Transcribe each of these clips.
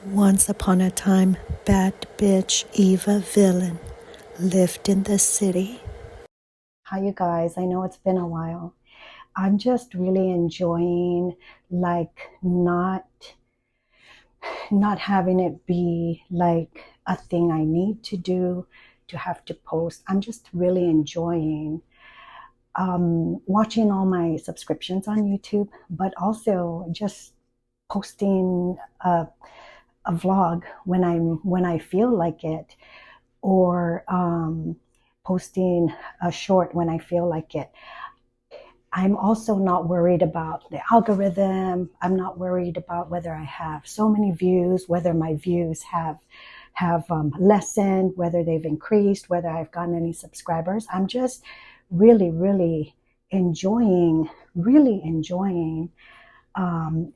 Once upon a time, bad bitch Eva Villain lived in the city. Hi, you guys. I know it's been a while. I'm just really enjoying like not having it be like a thing I need to do to have to post. I'm just really enjoying watching all my subscriptions on YouTube, but also just posting a vlog when I feel like it, or posting a short when I feel like it. I'm also not worried about the algorithm. I'm not worried about whether I have so many views, whether my views have lessened, whether they've increased, whether I've gotten any subscribers. I'm just really enjoying um,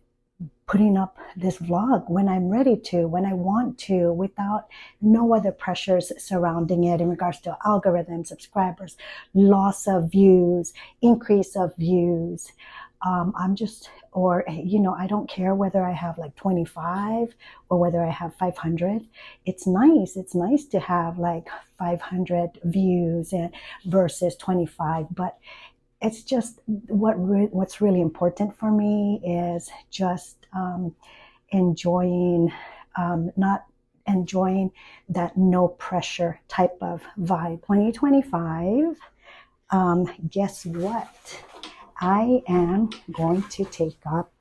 putting up this vlog when I'm ready to, when I want to, without no other pressures surrounding it in regards to algorithms, subscribers, loss of views, increase of views. I'm just, or, I don't care whether I have like 25 or whether I have 500. It's nice. It's nice to have like 500 views and versus 25, but it's just what's really important for me is just enjoying, not enjoying that no pressure type of vibe. 2025, guess what? I am going to take up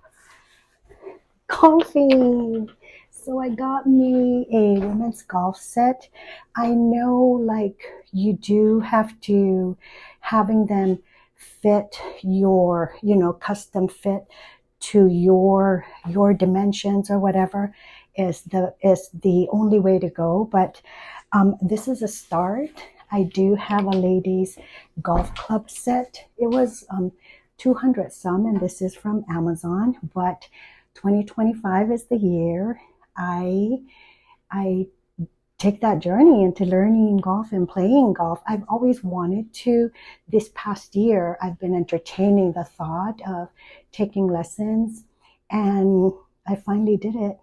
golfing. So I got me a women's golf set. I know like you do have to having them fit your, custom fit to your dimensions or whatever is the only way to go. But this is a start. I do have a ladies golf club set. It was 200 some, and this is from Amazon. But 2025 is the year I take that journey into learning golf and playing golf. I've always wanted to. This past year, I've been entertaining the thought of taking lessons, and I finally did it.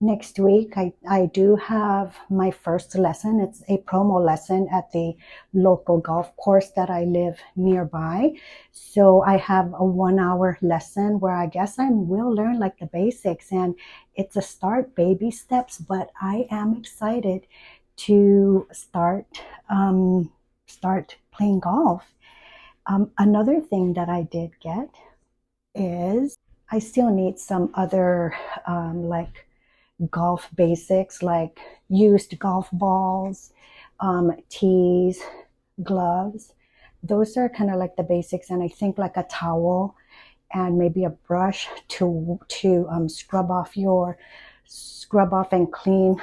Next week, I do have my first lesson. It's a promo lesson at the local golf course that I live nearby. So I have a 1 hour lesson where I guess I will learn like the basics, and it's a start, baby steps, but I am excited to start playing golf. Another thing that I did get is I still need some other like golf basics, like used golf balls, tees, gloves. Those are kind of like the basics, and I think like a towel and maybe a brush to scrub off and clean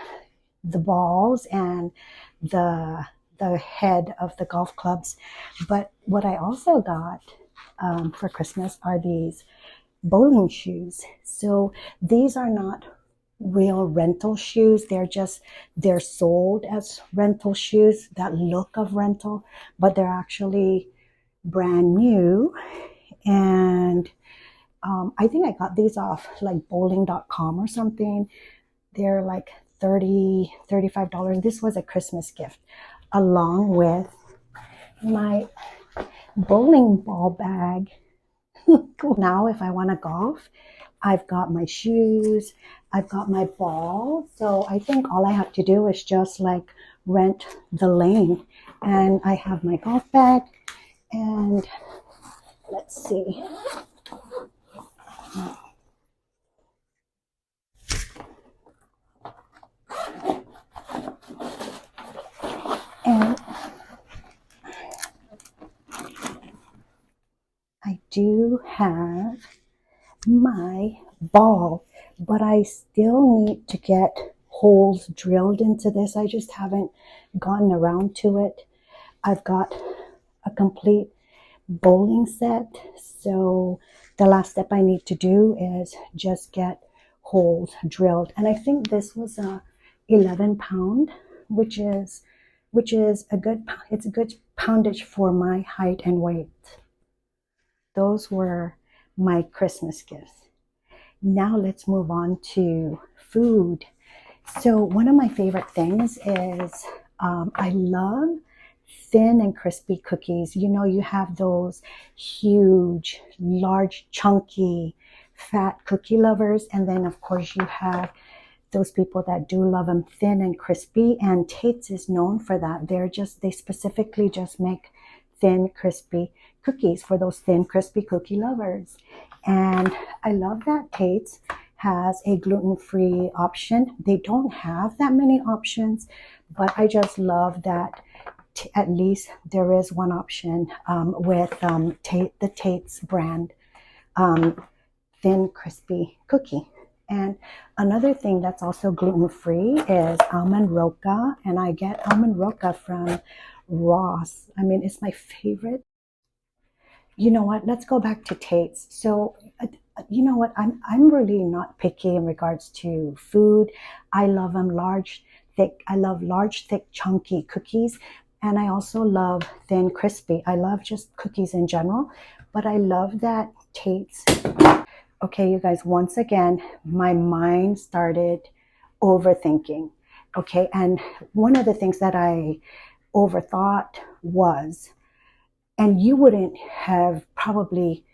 the balls and the head of the golf clubs. But what I also got for Christmas are these bowling shoes. So these are not real rental shoes. They're sold as rental shoes that look of rental, but they're actually brand new. And I think I got these off like bowling.com or something. They're like $35. This was a Christmas gift along with my bowling ball bag. Now, if I want to golf, I've got my shoes, I've got my ball. So I think all I have to do is just like rent the lane. And I have my golf bag. And let's see. And I do have my ball, but I still need to get holes drilled into this. I just haven't gotten around to it. I've got a complete bowling set, so the last step I need to do is just get holes drilled. And I think this was a 11 pound, which is a good, it's a good poundage for my height and weight. Those were my Christmas gifts. Now let's move on to food. So one of my favorite things is I love thin and crispy cookies. You know, you have those huge, large, chunky, fat cookie lovers. And then, of course, you have those people that do love them thin and crispy. And Tate's is known for that. They specifically just make thin, crispy cookies for those thin, crispy cookie lovers. And I love that Tate's has a gluten-free option. They don't have that many options, but I just love that at least there is one option with the Tate's brand thin, crispy cookie. And another thing that's also gluten-free is almond roca, and I get almond roca from Ross. I mean, it's my favorite. You know what? Let's go back to Tate's. So, you know what? I'm really not picky in regards to food. I love them large, thick. I love large, thick, chunky cookies, and I also love thin, crispy. I love just cookies in general, but I love that Tate's. Okay, you guys. Once again, my mind started overthinking. Okay, and one of the things that I overthought was, and you wouldn't have probably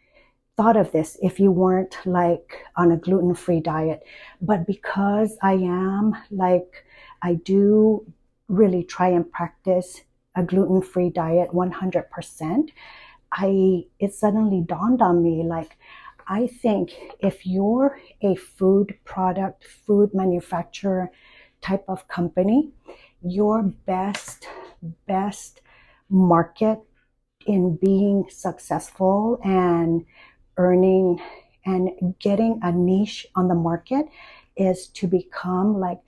thought of this if you weren't like on a gluten-free diet, but because I am like, I do really try and practice a gluten-free diet 100%. It suddenly dawned on me, like, I think if you're a food product, food manufacturer type of company, your best market in being successful and earning and getting a niche on the market is to become like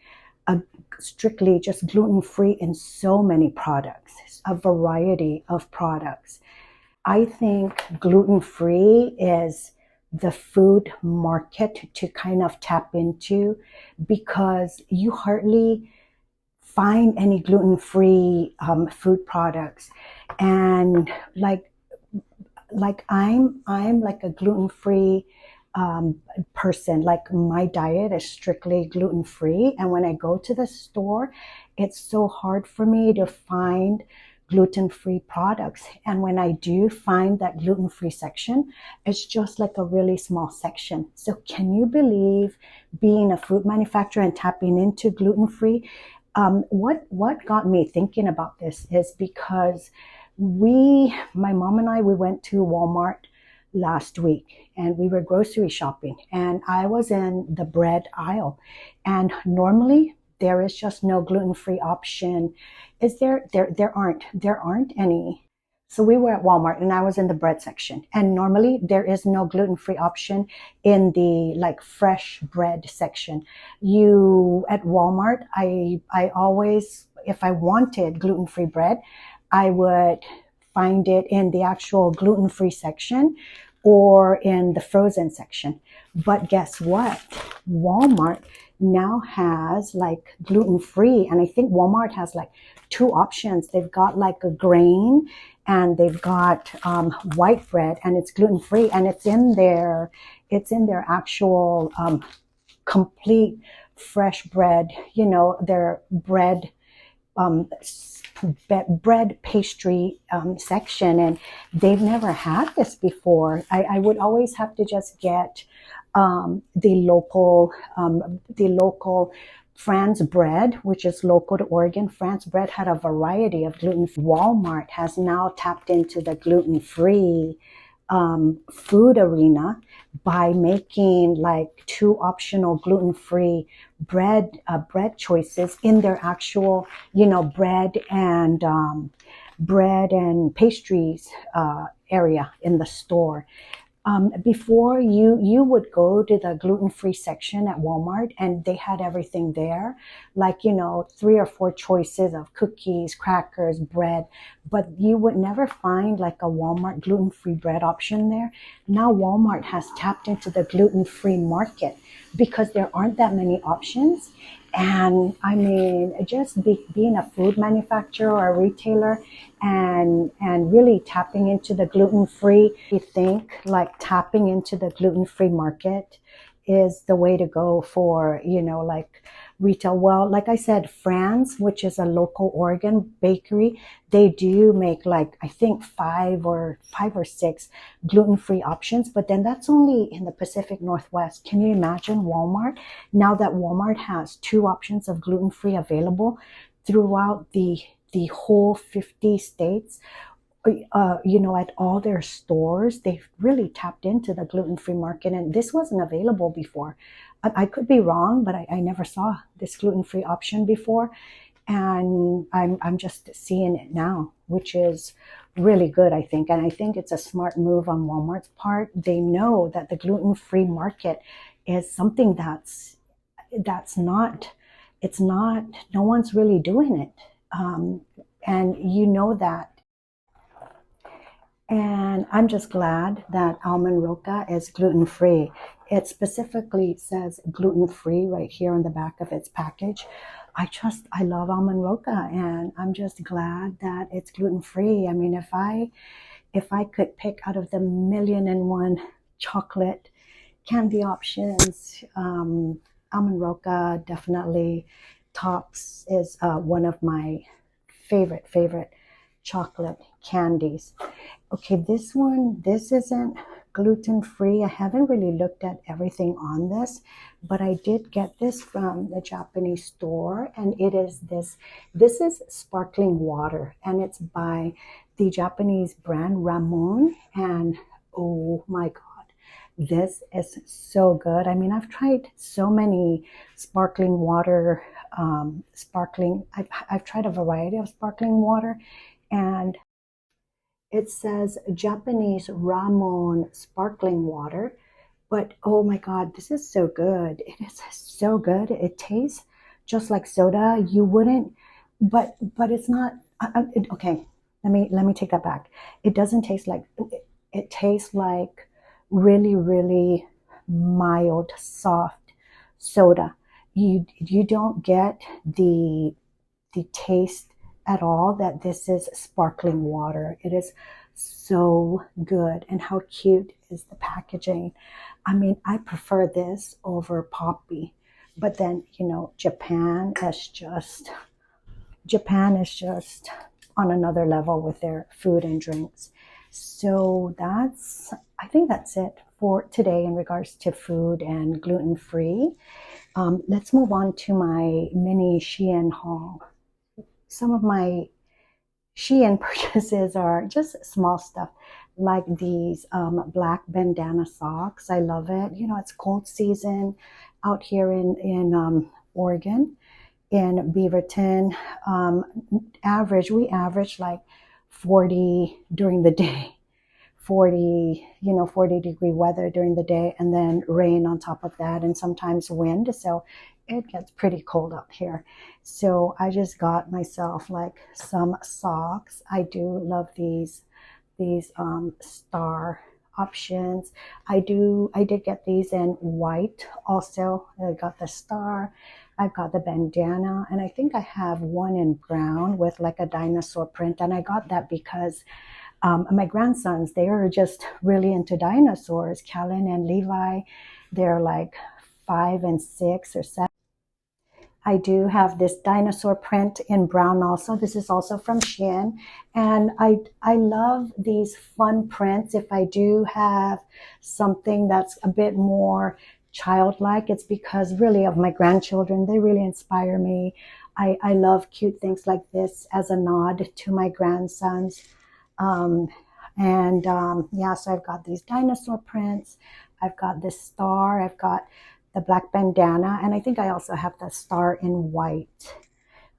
a strictly just gluten-free in so many products, a variety of products. I think gluten-free is the food market to kind of tap into, because you hardly find any gluten-free food products. And I'm like a gluten-free person. Like, my diet is strictly gluten-free, and when I go to the store, it's so hard for me to find gluten-free products. And when I do find that gluten-free section, it's just like a really small section. So can you believe, being a food manufacturer and tapping into gluten-free? What got me thinking about this is because my mom and I, we went to Walmart last week and we were grocery shopping, and I was in the bread aisle, and normally there is just no gluten-free option. Is there? There aren't any. So we were at Walmart and I was in the bread section, and normally there is no gluten-free option in the like fresh bread section. You at Walmart, I always, if I wanted gluten-free bread, I would find it in the actual gluten-free section or in the frozen section. But guess what? Walmart now has like gluten-free, and I think Walmart has like two options. They've got like a grain, and they've got white bread, and it's gluten-free, and it's in their actual complete fresh bread, their um, bread pastry section, and they've never had this before. I would always have to just get the local France bread, which is local to Oregon. France bread had a variety of gluten. Walmart has now tapped into the gluten-free food arena by making like two optional gluten-free bread choices in their actual, bread and pastries area in the store. Before, you would go to the gluten-free section at Walmart and they had everything there, like, three or four choices of cookies, crackers, bread, but you would never find like a Walmart gluten-free bread option there. Now Walmart has tapped into the gluten-free market because there aren't that many options. And I mean, just being a food manufacturer or a retailer, and really tapping into the gluten-free, I think like tapping into the gluten-free market is the way to go for, like retail. Well, like I said, Franz, which is a local Oregon bakery, they do make like, I think five or six gluten-free options, but then that's only in the Pacific Northwest. Can you imagine Walmart? Now that Walmart has two options of gluten-free available throughout the whole 50 states, at all their stores, they've really tapped into the gluten-free market, and this wasn't available before. I could be wrong, but I never saw this gluten-free option before, and I'm just seeing it now, which is really good, I think. And I think it's a smart move on Walmart's part. They know that the gluten-free market is something that's not, it's not, no one's really doing it. And you know that. And I'm just glad that almond roca is gluten free. It specifically says gluten free right here on the back of its package. I love almond roca, and I'm just glad that it's gluten free. I mean, if I could pick out of the million and one chocolate candy options, almond roca definitely tops, is one of my favorite chocolate candies. Okay, this isn't gluten free. I haven't really looked at everything on this, but I did get this from the Japanese store, and it is this. This is sparkling water, and it's by the Japanese brand Ramune. And oh my God, this is so good. I mean, I've tried so many sparkling water, I've tried a variety of sparkling water, and it says Japanese Ramon sparkling water, but oh my God, this is so good. It is so good. It tastes just like soda. You wouldn't, but it's not. Okay, let me take that back. It doesn't taste like. It tastes like really mild, soft soda. You don't get the taste at all that this is sparkling water. It is so good. And how cute is the packaging? I mean, I prefer this over Poppy. But then, Japan is just on another level with their food and drinks. So I think that's it for today in regards to food and gluten free. Let's move on to my mini Shein haul. Some of my Shein purchases are just small stuff like these black bandana socks. I love it. It's cold season out here in Oregon, in Beaverton. We average like 40 during the day, 40-degree weather during the day, and then rain on top of that, and sometimes wind. So it gets pretty cold up here. So I just got myself like some socks. I do love these star options. I did get these in white also. I got the star, I've got the bandana, and I think I have one in brown with like a dinosaur print. And I got that because my grandsons, they are just really into dinosaurs. Callan and Levi, they're like 5 and 6 or 7. I do have this dinosaur print in brown also. This is also from Shein. And I love these fun prints. If I do have something that's a bit more childlike, it's because really of my grandchildren. They really inspire me. I love cute things like this as a nod to my grandsons. Um, yeah, so I've got these dinosaur prints. I've got this star. I've got the black bandana, and I think I also have the star in white.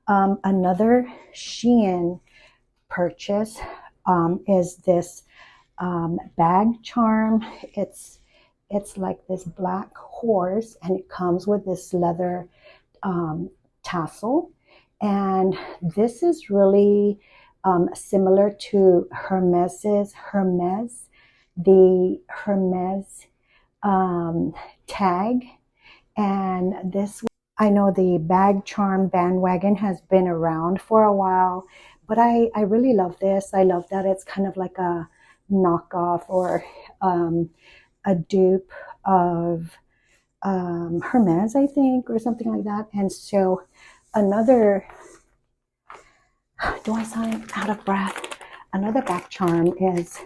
Another Shein purchase is this bag charm. It's like this black horse, and it comes with this leather tassel, and this is really similar to the Hermes tag. And this, I know the bag charm bandwagon has been around for a while, but I really love this. I love that it's kind of like a knockoff or a dupe of Hermes, I think, or something like that. And so another, do I sound out of breath? Another back charm is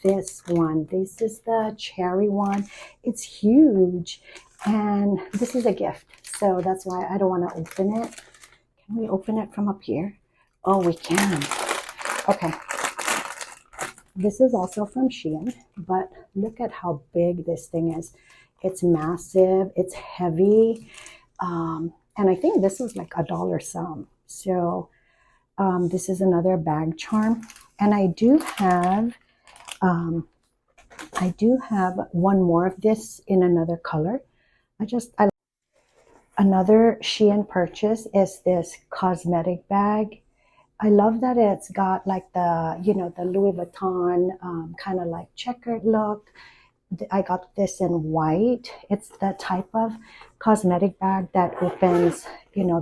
this one. This is the cherry one. It's huge, and this is a gift. So that's why I don't want to open it. Can we open it from up here? Oh, we can. Okay. This is also from Shein, but look at how big this thing is. It's massive, it's heavy, and I think this is like $1 some. So this is another bag charm, and I do have one more of this in another color. I another Shein purchase is this cosmetic bag. I love that it's got like the Louis Vuitton kind of like checkered look. I got this in white. It's the type of cosmetic bag that opens,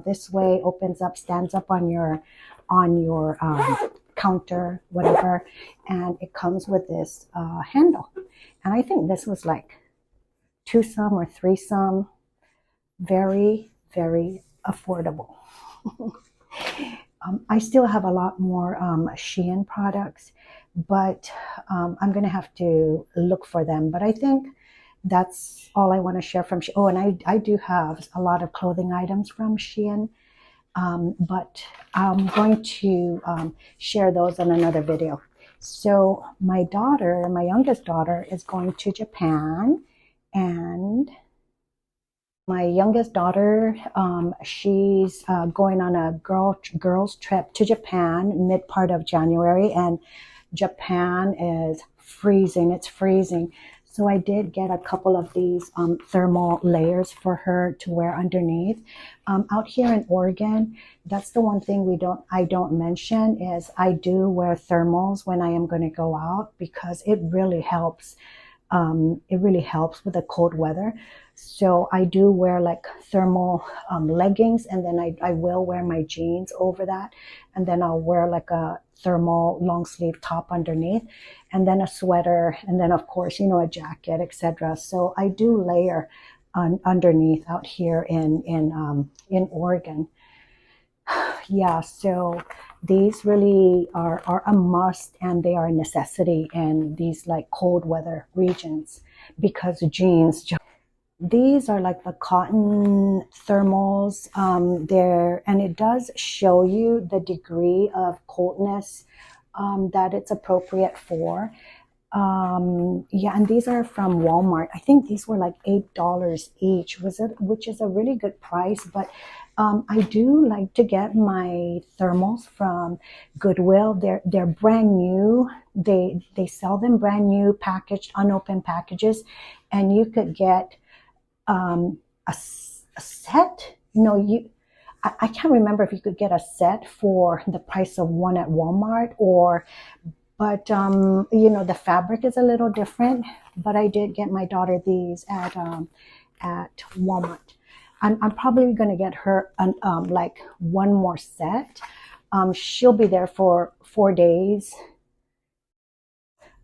this way, opens up, stands up on your counter, whatever, and it comes with this handle. And I think this was like two some or three some, very, very affordable. I still have a lot more Shein products, but I'm going to have to look for them. But I think that's all I want to share from Shein. Oh, and I do have a lot of clothing items from Shein, but I'm going to share those in another video. So my youngest daughter, is going to Japan, and my youngest daughter, she's going on a girls trip to Japan mid part of January, and Japan is freezing. It's freezing. So I did get a couple of these thermal layers for her to wear underneath. Out here in Oregon, that's the one thing I don't mention is I do wear thermals when I am going to go out because it really helps. It really helps with the cold weather. So I do wear like thermal leggings, and then I will wear my jeans over that. And then I'll wear like a thermal long sleeve top underneath, and then a sweater, and then of course, a jacket, etc. So I do layer underneath out here in Oregon. Yeah, so these really are a must, and they are a necessity in these like cold weather regions because jeans. These are like the cotton thermals. And it does show you the degree of coldness that it's appropriate for. Yeah, and these are from Walmart. I think these were like $8 each, which is a really good price. But I do like to get my thermals from Goodwill. They're brand new. They sell them brand new, packaged, unopened packages, and you could get a set. I can't remember if you could get a set for the price of one at Walmart, but the fabric is a little different. But I did get my daughter these at Walmart. I'm probably going to get her like one more set. She'll be there for 4 days.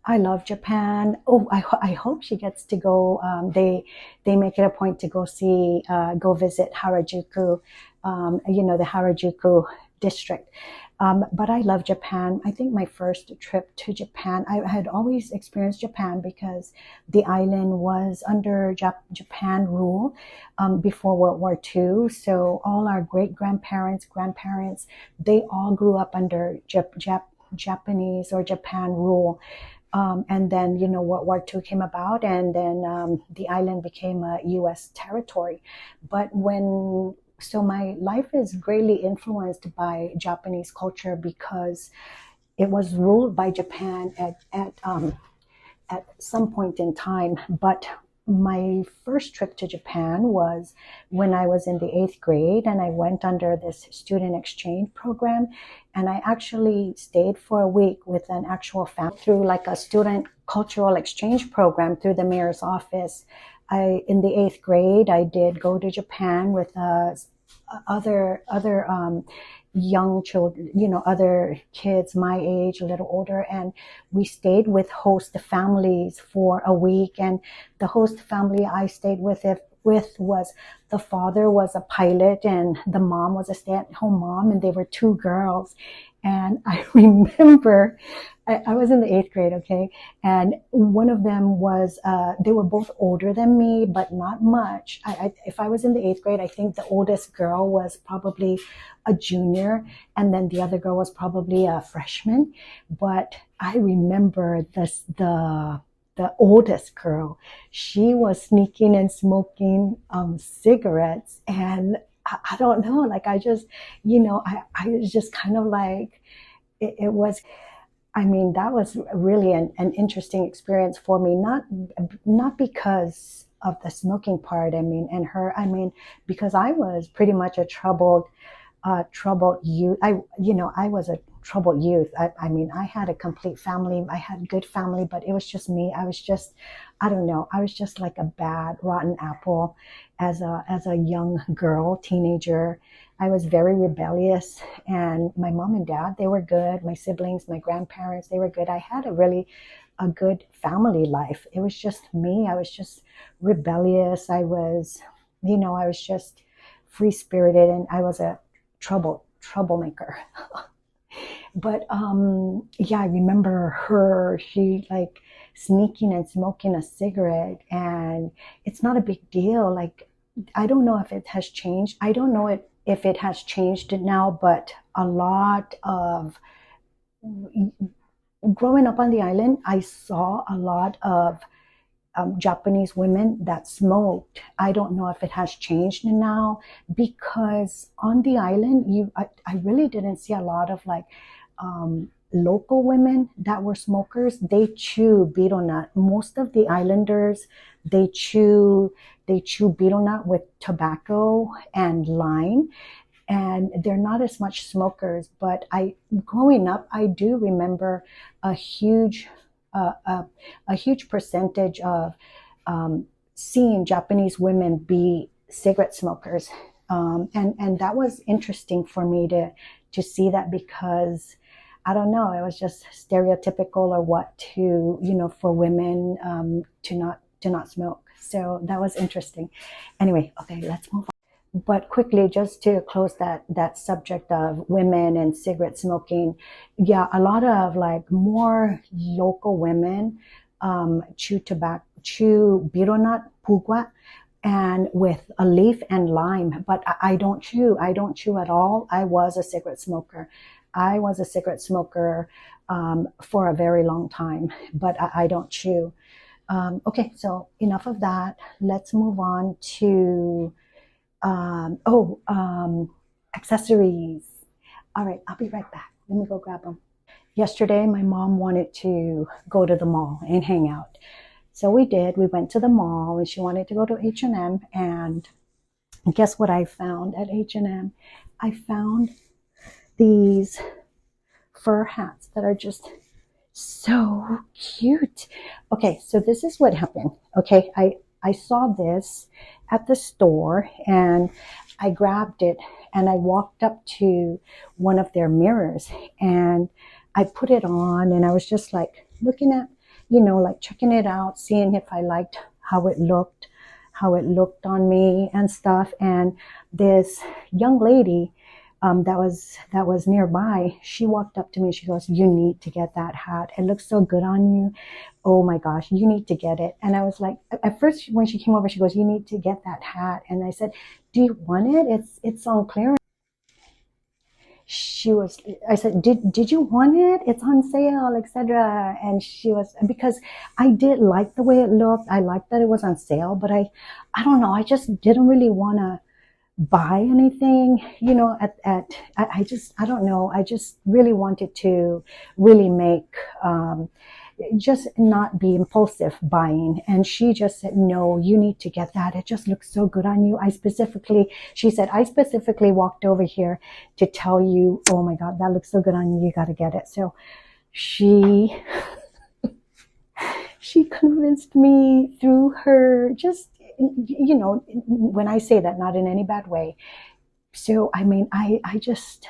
I love Japan. Oh, I hope she gets to go. They make it a point to go visit Harajuku, the Harajuku district. But I love Japan. I think my first trip to Japan, I had always experienced Japan because the island was under Japan rule before World War II. So all our grandparents, they all grew up under Japanese or Japan rule. And then, World War II came about, and then the island became a U.S. territory. So my life is greatly influenced by Japanese culture because it was ruled by Japan at some point in time. But my first trip to Japan was when I was in the 8th grade, and I went under this student exchange program, and I actually stayed for a week with an actual family through like a student cultural exchange program through the mayor's office. In the 8th grade, I did go to Japan with other young children, other kids my age, a little older, and we stayed with host families for a week. And the host family I stayed with, with was the father was a pilot and the mom was a stay-at-home mom, and they were two girls. And I remember I was in the eighth grade, okay, and one of them was they were both older than me, but not much. If I was in the eighth grade, I think the oldest girl was probably a junior, and then the other girl was probably a freshman. But I remember the oldest girl, she was sneaking and smoking cigarettes, and I don't know, like I just, I was just kind of like, it was, I mean, that was really an interesting experience for me. Not because of the smoking part. I mean, and her. I mean, because I was pretty much a troubled youth. I was a troubled youth. I mean, I had a complete family. I had good family, but it was just me. I was just, I don't know. I was just like a bad, rotten apple as a young girl, teenager. I was very rebellious, and my mom and dad, they were good. My siblings, my grandparents, they were good. I had a good family life. It was just me. I was just rebellious. I was just free spirited, and I was a troublemaker. But yeah, I remember her. She like sneaking and smoking a cigarette, and it's not a big deal. Like I don't know if it has changed. I don't know if it has changed now, but a lot of growing up on the island, I saw a lot of Japanese women that smoked. I don't know if it has changed now, because on the island, I really didn't see a lot of like local women that were smokers. They chew betel nut. Most of the islanders, they chew betel nut with tobacco and lime, and they're not as much smokers. But growing up, I do remember a huge, a huge percentage of seeing Japanese women be cigarette smokers, and that was interesting for me to see that, because I don't know, it was just stereotypical or what to for women to not smoke. So that was interesting. Anyway, okay, let's move on. But quickly, just to close that subject of women and cigarette smoking, yeah, a lot of like more local women chew betel nut pugwa, and with a leaf and lime. But I don't chew. I don't chew at all. I was a cigarette smoker. I was a cigarette smoker for a very long time, but I don't chew. Okay, so enough of that. Let's move on to accessories. All right, I'll be right back. Let me go grab them. Yesterday, my mom wanted to go to the mall and hang out. So we did. We went to the mall, and she wanted to go to H&M. And guess what I found at H&M? I found these fur hats that are just so cute. Okay, so this is what happened. Okay, I saw this at the store, and I grabbed it, and I walked up to one of their mirrors, and I put it on, and I was just like looking at, like checking it out, seeing if I liked how it looked on me and stuff. And this young lady that was nearby, she walked up to me. She goes, "You need to get that hat. It looks so good on you. Oh my gosh, you need to get it." And I was like, at first when she came over, she goes, "You need to get that hat." And I said, "Do you want it? It's on clearance." I said, did you want it? It's on sale, etc. And she was, because I did like the way it looked. I liked that it was on sale, but I don't know. I just didn't really want to buy anything, I don't know. I just really wanted to really make, just not be impulsive buying. And she just said, "No, you need to get that. It just looks so good on you. She said, I specifically walked over here to tell you, oh my God, that looks so good on you. You got to get it." So she, she convinced me through her, just, when I say that, not in any bad way. So, I mean, I just,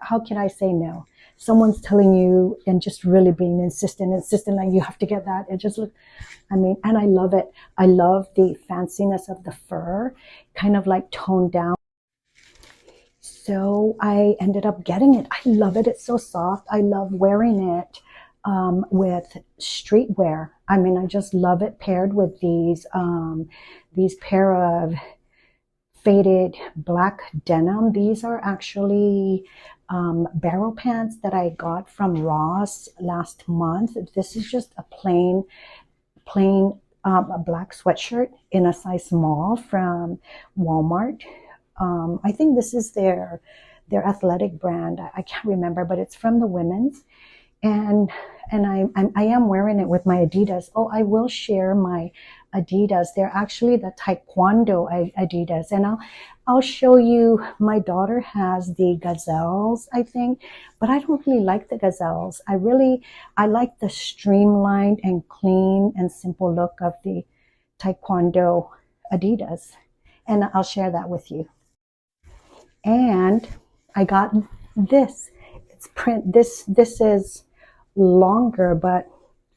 how can I say no? someone's telling you and just really being insistent, like you have to get that. It just look, I mean, and I love it. I love the fanciness of the fur, kind of like toned down. So I ended up getting it. I love it. It's so soft. I love wearing it with streetwear. I mean, I just love it paired with these pair of faded black denim. These are actually barrel pants that I got from Ross last month. This is just a plain a black sweatshirt in a size small from Walmart. I think this is their athletic brand. I can't remember, but it's from the women's, and I am wearing it with my Adidas. Oh, I will share my Adidas. They're actually the Taekwondo Adidas, and I'll show you. My daughter has the Gazelles, I think, but I don't really like the Gazelles. I like the streamlined and clean and simple look of the Taekwondo Adidas, and I'll share that with you. And I got this. It's print. This is longer, but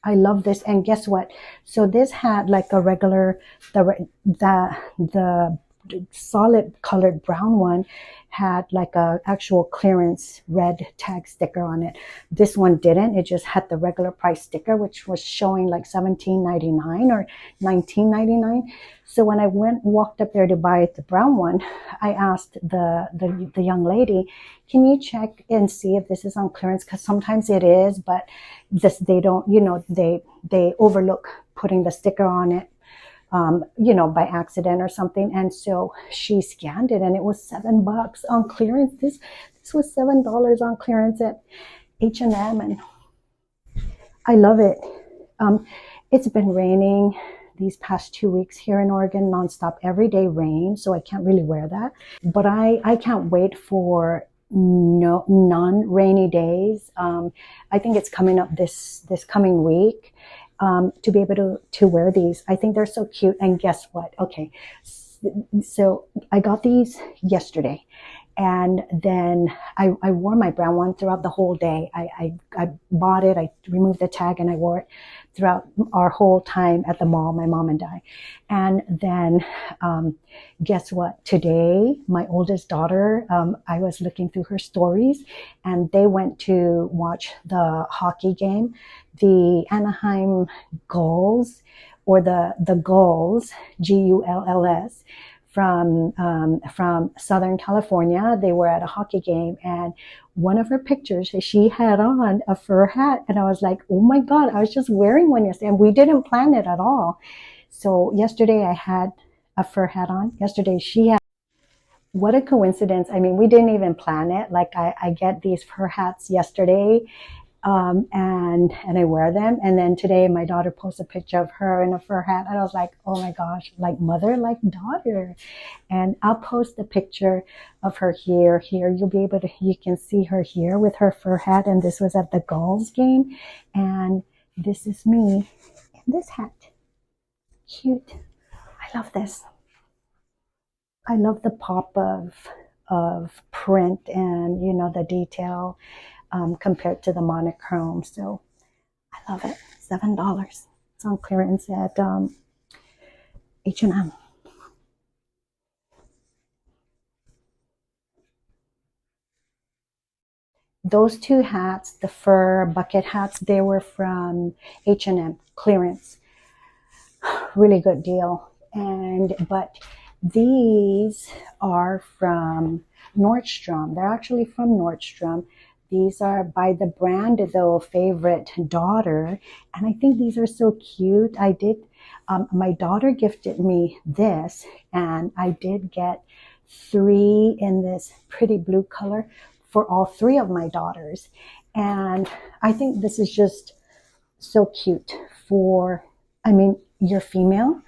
I love this. And guess what? So this had like a regular, the solid colored brown one had like a actual clearance red tag sticker on it. This one didn't. It just had the regular price sticker, which was showing like $17.99 or $19.99. So when I walked up there to buy the brown one, I asked the young lady, can you check and see if this is on clearance? Because sometimes it is, but they don't, they overlook putting the sticker on it, by accident or something. And so she scanned it, and it was $7 on clearance. This was $7 on clearance at H&M, and I love it. It's been raining these past 2 weeks here in Oregon, nonstop, everyday rain, so I can't really wear that. But I can't wait for non-rainy days. I think it's coming up this coming week. To be able to wear these. I think they're so cute. And guess what? Okay, so I got these yesterday, and then I wore my brown one throughout the whole day. I bought it, I removed the tag, and I wore it throughout our whole time at the mall, my mom and I. And then guess what? Today, my oldest daughter, I was looking through her stories, and they went to watch the hockey game. The Anaheim Gulls, or the Gulls, Gulls, from Southern California. They were at a hockey game, and one of her pictures, she had on a fur hat, and I was like, oh my God, I was just wearing one yesterday, and we didn't plan it at all. So yesterday I had a fur hat on. Yesterday she had. What a coincidence. I mean, we didn't even plan it. Like I get these fur hats yesterday, and I wear them. And then today my daughter posted a picture of her in a fur hat, and I was like, oh my gosh, like mother, like daughter. And I'll post a picture of her here. You'll be able to, you can see her here with her fur hat. And this was at the Gulls game. And this is me in this hat. Cute. I love this. I love the pop of print and, the detail. Compared to the monochrome. So I love it. $7. It's on clearance at H&M. Those two hats, the fur bucket hats, they were from H&M clearance. Really good deal. But these are from Nordstrom. They're actually from Nordstrom. These are by the brand, though, Favorite Daughter. And I think these are so cute. My daughter gifted me this, and I did get 3 in this pretty blue color for all 3 of my daughters. And I think this is just so cute you're female.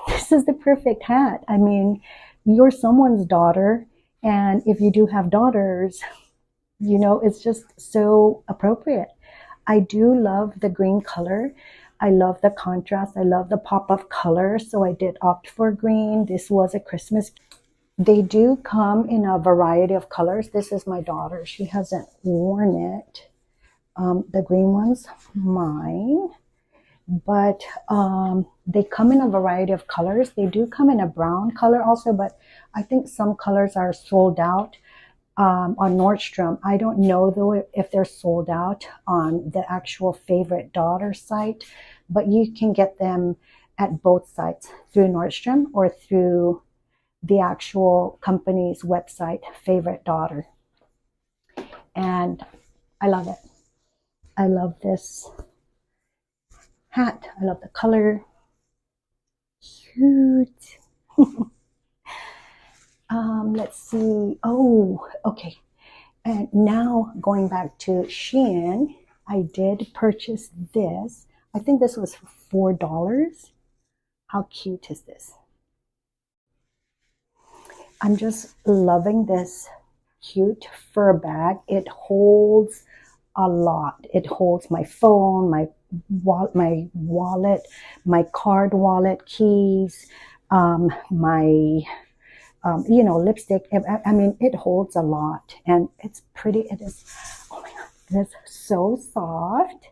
This is the perfect hat. I mean, you're someone's daughter. And if you do have daughters, it's just so appropriate. I do love the green color. I love the contrast. I love the pop of color. So I did opt for green. This was a Christmas. They do come in a variety of colors. This is my daughter. She hasn't worn it. The green one's mine. But they come in a variety of colors. They do come in a brown color also, but I think some colors are sold out on Nordstrom. I don't know though if they're sold out on the actual Favorite Daughter site, but you can get them at both sites, through Nordstrom or through the actual company's website, Favorite Daughter. And I love it. I love this hat. I love the color. Cute. Let's see. Oh, okay. And now going back to Shein, I did purchase this. I think this was $4. How cute is this? I'm just loving this cute fur bag. It holds a lot. It holds my phone, my wallet, my card wallet, keys, my lipstick. I mean, it holds a lot, and it's pretty. It is. Oh my god, it is so soft.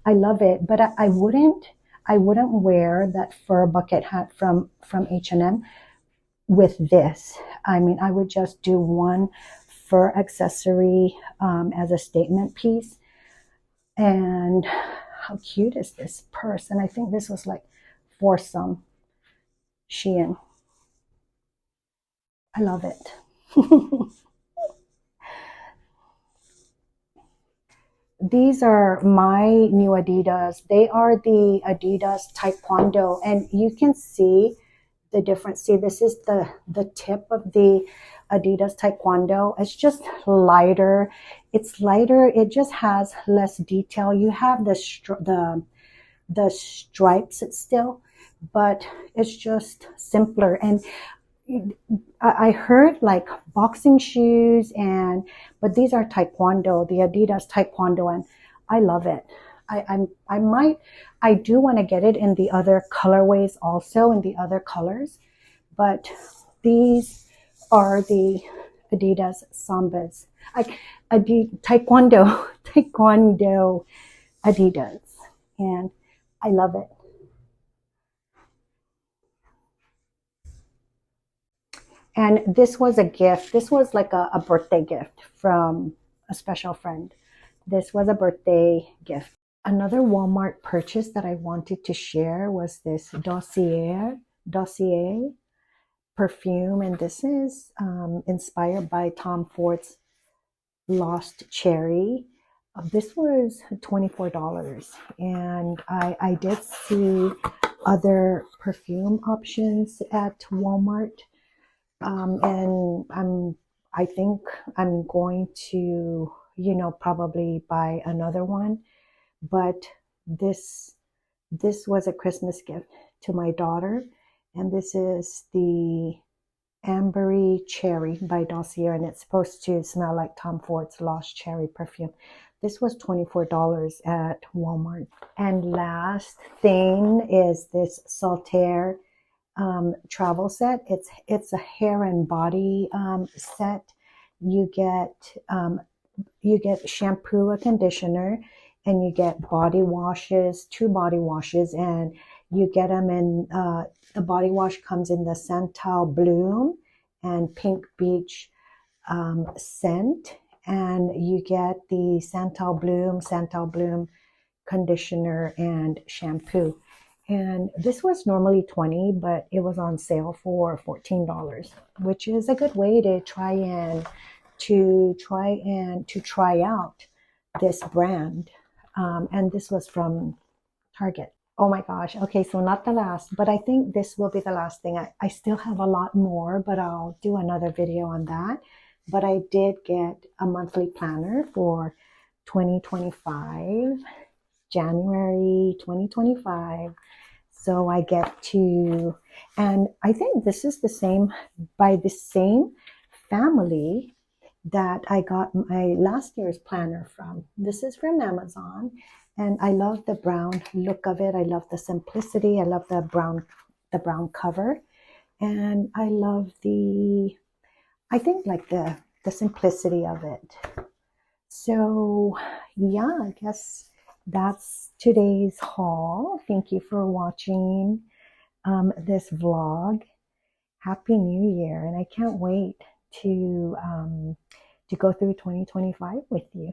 I love it, but I wouldn't. I wouldn't wear that fur bucket hat from H&M with this. I mean, I would just do one fur accessory as a statement piece. And how cute is this purse? And I think this was like for some Shein. I love it. These are my new Adidas. They are the Adidas Taekwondo, and you can see the difference. See, this is the tip of the Adidas Taekwondo. It's just lighter. It's lighter. It just has less detail. You have the stripes still, but it's just simpler. And I heard like boxing shoes, but these are Taekwondo, the Adidas Taekwondo, and I love it. I do want to get it in the other colorways also, in the other colors, but these are the Adidas Sambas, like Taekwondo, Taekwondo Adidas, and I love it. And this was a gift. This was like a birthday gift from a special friend. This was a birthday gift. Another Walmart purchase that I wanted to share was this Dossier perfume. And this is inspired by Tom Ford's Lost Cherry. This was $24. And I did see other perfume options at Walmart. And I think I'm going to, probably buy another one. But this was a Christmas gift to my daughter, and this is the Ambery Cherry by Dossier, and it's supposed to smell like Tom Ford's Lost Cherry perfume. This was $24 at Walmart. And last thing is this Saltaire travel set. It's a hair and body set. You get shampoo, a conditioner, and you get body washes, 2 body washes, and you get them in the body wash comes in the Santal Bloom and Pink Beach scent, and you get the Santal Bloom conditioner and shampoo. And this was normally $20, but it was on sale for $14, which is a good way to try out this brand. And this was from Target. Oh my gosh. Okay, so not the last, but I think this will be the last thing. I still have a lot more, but I'll do another video on that. But I did get a monthly planner for 2025, January 2025. So I get to, and I think this is the same, by the same family that I got my last year's planner from. This is from Amazon, and I love the brown look of it. I love the simplicity. I love the brown cover, and I love the I think like the simplicity of it. So yeah, I guess that's today's haul. Thank you for watching this vlog. Happy New Year, and I can't wait to go through 2025 with you.